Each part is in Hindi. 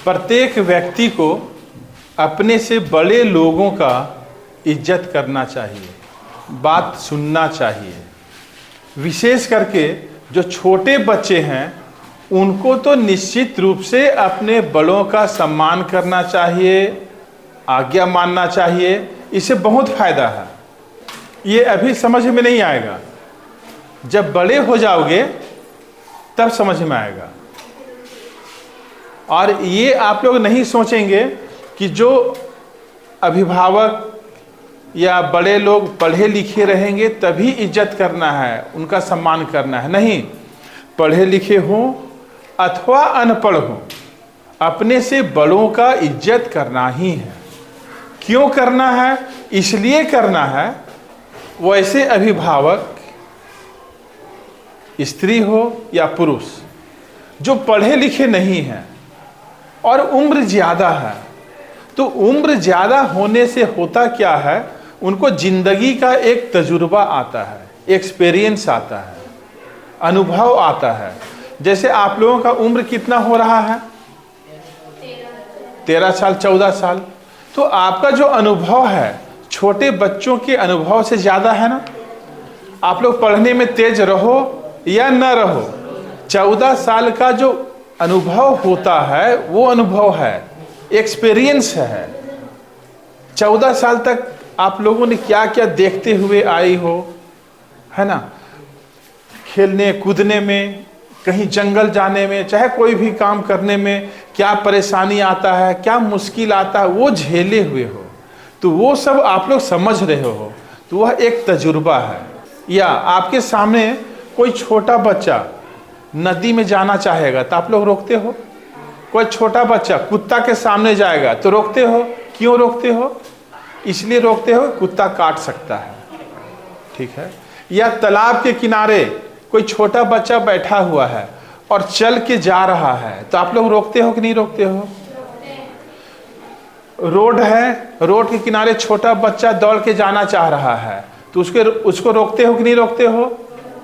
प्रत्येक व्यक्ति को अपने से बड़े लोगों का इज्जत करना चाहिए, बात सुनना चाहिए। विशेष करके जो छोटे बच्चे हैं उनको तो निश्चित रूप से अपने बड़ों का सम्मान करना चाहिए, आज्ञा मानना चाहिए। इससे बहुत फायदा है। ये अभी समझ में नहीं आएगा, जब बड़े हो जाओगे तब समझ में आएगा। और ये आप लोग नहीं सोचेंगे कि जो अभिभावक या बड़े लोग पढ़े लिखे रहेंगे तभी इज्जत करना है, उनका सम्मान करना है। नहीं, पढ़े लिखे हों अथवा अनपढ़ हों, अपने से बड़ों का इज्जत करना ही है। क्यों करना है? इसलिए करना है, वैसे अभिभावक स्त्री हो या पुरुष जो पढ़े लिखे नहीं हैं और उम्र ज़्यादा है, तो उम्र ज़्यादा होने से होता क्या है, उनको जिंदगी का एक तजुर्बा आता है, एक्सपीरियंस आता है, अनुभव आता है। जैसे आप लोगों का उम्र कितना हो रहा है? 13 साल 14 साल। तो आपका जो अनुभव है छोटे बच्चों के अनुभव से ज़्यादा है ना। आप लोग पढ़ने में तेज रहो या न रहो, 14 साल का जो अनुभव होता है वो अनुभव है, एक्सपीरियंस है। 14 साल तक आप लोगों ने क्या क्या देखते हुए आई हो, है ना। खेलने कूदने में, कहीं जंगल जाने में, चाहे कोई भी काम करने में क्या परेशानी आता है, क्या मुश्किल आता है, वो झेले हुए हो, तो वो सब आप लोग समझ रहे हो, तो वह एक तजुर्बा है। या आपके सामने कोई छोटा बच्चा नदी में जाना चाहेगा तो आप लोग रोकते हो। कोई छोटा बच्चा कुत्ता के सामने जाएगा तो रोकते हो। क्यों रोकते हो? इसलिए रोकते हो, कुत्ता काट सकता है, ठीक है। या तालाब के किनारे कोई छोटा बच्चा बैठा हुआ है और चल के जा रहा है तो आप लोग रोकते हो कि नहीं रोकते हो? रोड है, रोड के किनारे छोटा बच्चा दौड़ के जाना चाह रहा है तो उसको रोकते हो कि नहीं रोकते हो?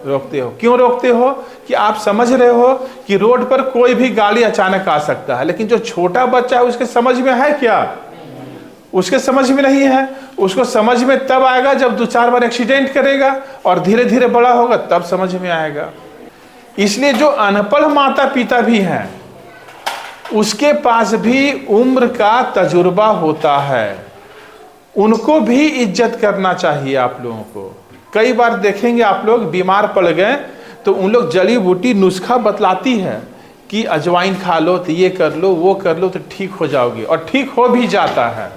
रोकते हो। क्यों रोकते हो? कि आप समझ रहे हो कि रोड पर कोई भी गाड़ी अचानक आ सकता है, लेकिन जो छोटा बच्चा है उसके समझ में है क्या? उसके समझ में नहीं है। उसको समझ में तब आएगा जब 2-4 बार एक्सीडेंट करेगा और धीरे धीरे बड़ा होगा तब समझ में आएगा। इसलिए जो अनपढ़ माता पिता भी हैं उसके पास भी उम्र का तजुर्बा होता है, उनको भी इज्जत करना चाहिए आप लोगों को। कई बार देखेंगे आप लोग बीमार पड़ गए तो उन लोग जड़ी बूटी नुस्खा बतलाती है कि अजवाइन खा लो, तो ये कर लो, वो कर लो, तो ठीक हो जाओगे, और ठीक हो भी जाता है।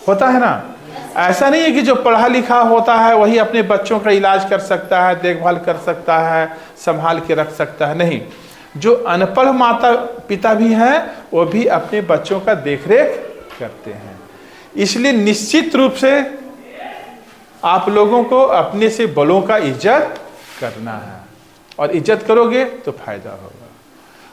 होता है ना। ऐसा नहीं है कि जो पढ़ा लिखा होता है वही अपने बच्चों का इलाज कर सकता है, देखभाल कर सकता है, संभाल के रख सकता है। नहीं, जो अनपढ़ माता पिता भी हैं वो भी अपने बच्चों का देखरेख करते हैं। इसलिए निश्चित रूप से आप लोगों को अपने से बड़ों का इज्जत करना है, और इज्जत करोगे तो फायदा होगा।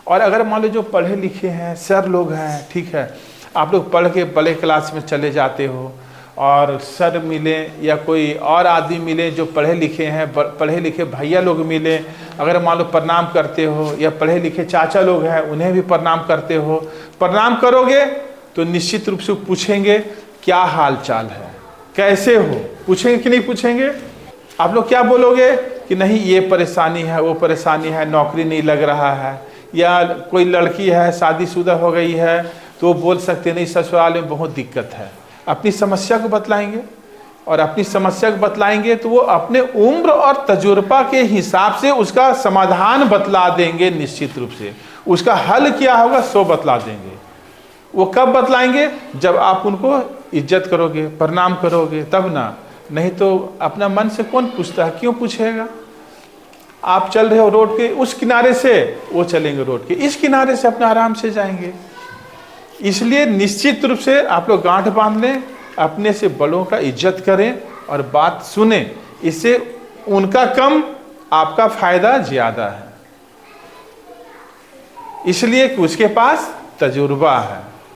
और अगर मान लो जो पढ़े लिखे हैं, सर लोग हैं, ठीक है, आप लोग पढ़ के बड़े क्लास में चले जाते हो और सर मिले या कोई और आदमी मिले जो पढ़े लिखे हैं, पढ़े लिखे भैया लोग मिले, अगर मान लो प्रणाम करते हो, या पढ़े लिखे चाचा लोग हैं उन्हें भी प्रणाम करते हो, प्रणाम करोगे तो निश्चित रूप से पूछेंगे क्या हाल चाल है, कैसे हो, पूछेंगे कि नहीं पूछेंगे? आप लोग क्या बोलोगे कि नहीं ये परेशानी है, वो परेशानी है, नौकरी नहीं लग रहा है, या कोई लड़की है शादीशुदा हो गई है तो बोल सकते नहीं ससुराल में बहुत दिक्कत है। अपनी समस्या को बतलाएंगे, और अपनी समस्या को बतलाएंगे तो वो अपने उम्र और तजुर्बा के हिसाब से उसका समाधान बतला देंगे। निश्चित रूप से उसका हल क्या होगा सो बतला देंगे। वो कब बतलाएंगे? जब आप उनको इज्जत करोगे, प्रणाम करोगे, तब ना। नहीं तो अपना मन से कौन पूछता है, क्यों पूछेगा? आप चल रहे हो रोड के उस किनारे से, वो चलेंगे रोड के इस किनारे से, अपने आराम से जाएंगे। इसलिए निश्चित रूप से आप लोग गांठ बांध लें, अपने से बड़ों का इज्जत करें और बात सुने। इससे उनका कम, आपका फायदा ज्यादा है, इसलिए कि उसके पास तजुर्बा है।